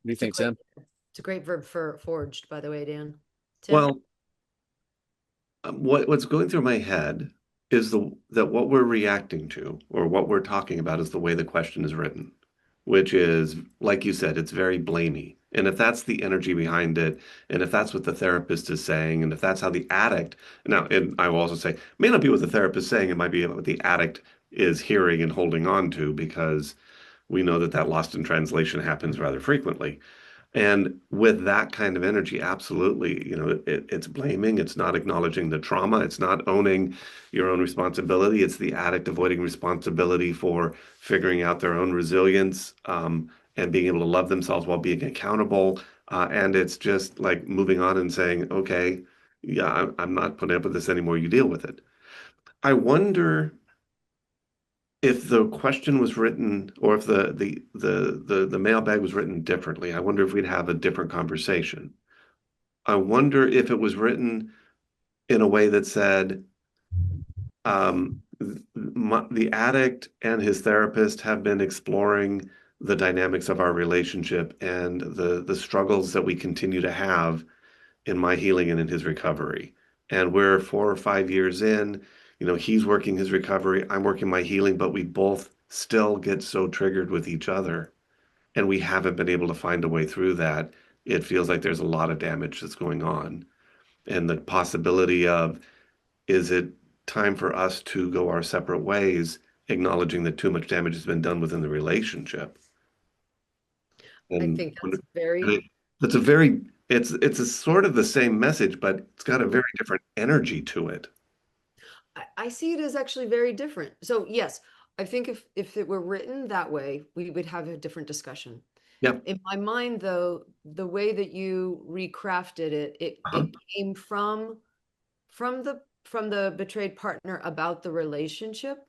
do you It's a think, great, Tim? it's a great verb for forged, by the way, Dan. Tim? Well, what's going through my head is the that what we're reacting to or what we're talking about is the way the question is written, which is, like you said, it's very blamey. And if that's the energy behind it, and if that's what the therapist is saying, and if that's how the addict, now, and I will also say, it may not be what the therapist is saying, it might be what the addict is hearing and holding on to, because we know that that lost in translation happens rather frequently. And with that kind of energy, absolutely, it's blaming, it's not acknowledging the trauma, it's not owning your own responsibility. It's the addict avoiding responsibility for figuring out their own resilience, and being able to love themselves while being accountable. And it's just like moving on and saying, okay, yeah, I'm not putting up with this anymore. You deal with it. I wonder if the question was written, or if the mailbag was written differently. I wonder if we'd have a different conversation. I wonder if it was written in a way that said, the addict and his therapist have been exploring the dynamics of our relationship and the struggles that we continue to have in my healing and in his recovery. And we're 4 or 5 years in, he's working his recovery, I'm working my healing, but we both still get so triggered with each other, and we haven't been able to find a way through that. It feels like there's a lot of damage that's going on. And the possibility of, is it time for us to go our separate ways, acknowledging that too much damage has been done within the relationship? I And, think that's and very, it's a very, it's a sort of the same message, but it's got a very different energy to it. I see it as actually very different. So yes, I think if it were written that way, we would have a different discussion. Yeah. In my mind, though, the way that you recrafted it, Uh-huh. it came from the betrayed partner about the relationship.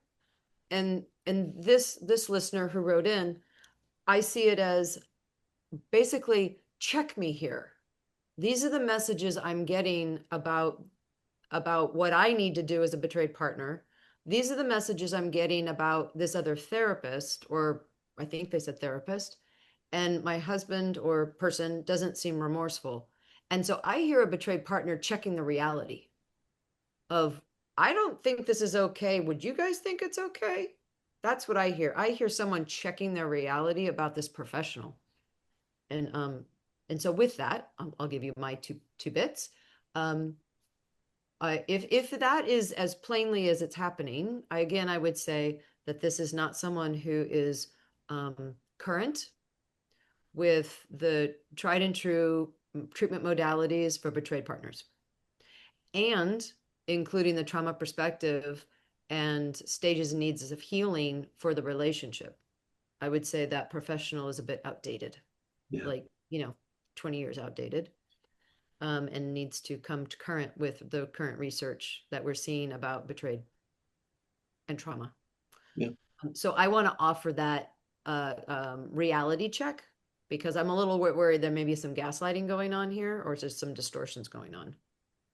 And this listener who wrote in, I see it as basically check me here. These are the messages I'm getting about what I need to do as a betrayed partner. These are the messages I'm getting about this other therapist, or I think they said therapist, and my husband or person doesn't seem remorseful. And so I hear a betrayed partner checking the reality of, I don't think this is okay. Would you guys think it's okay? That's what I hear. I hear someone checking their reality about this professional. And so with that, I'll give you my two bits. Um, if that is as plainly as it's happening, I would say that this is not someone who is current with the tried and true treatment modalities for betrayed partners, and including the trauma perspective and stages and needs of healing for the relationship. I would say that professional is a bit outdated, Yeah. like, 20 years outdated, and needs to come to current with the current research that we're seeing about betrayed and trauma. Yeah. So I want to offer that reality check, because I'm a little worried there may be some gaslighting going on here, or just some distortions going on.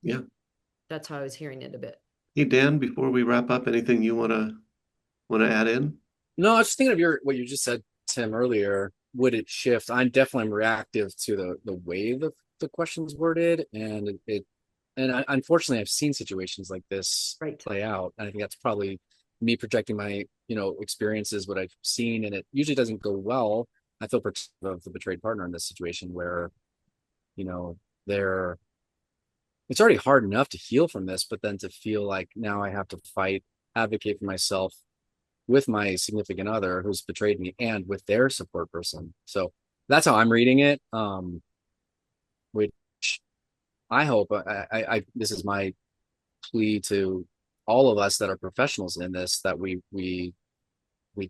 Yeah. That's how I was hearing it a bit. Hey, Dan, before we wrap up, anything you want to add in? No, I was just thinking of what you just said, Tim, earlier. Would it shift? I definitely am reactive to the way the question's worded, and unfortunately, I've seen situations like this Right. play out, and I think that's probably me projecting my experiences, what I've seen, and it usually doesn't go well. I feel protective of the betrayed partner in this situation where you know they're it's already hard enough to heal from this, but then to feel like now I have to fight, advocate for myself with my significant other who's betrayed me and with their support person. So that's how I'm reading it. Which I hope this is my plea to all of us that are professionals in this, that we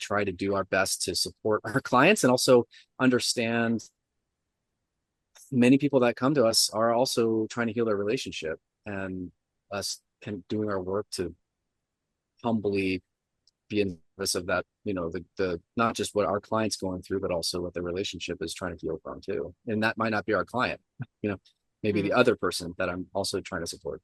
try to do our best to support our clients and also understand many people that come to us are also trying to heal their relationship, and us can doing our work to humbly be in service of that, the not just what our client's going through, but also what the relationship is trying to heal from too. And that might not be our client, you know, maybe the Mm. other person that I'm also trying to support.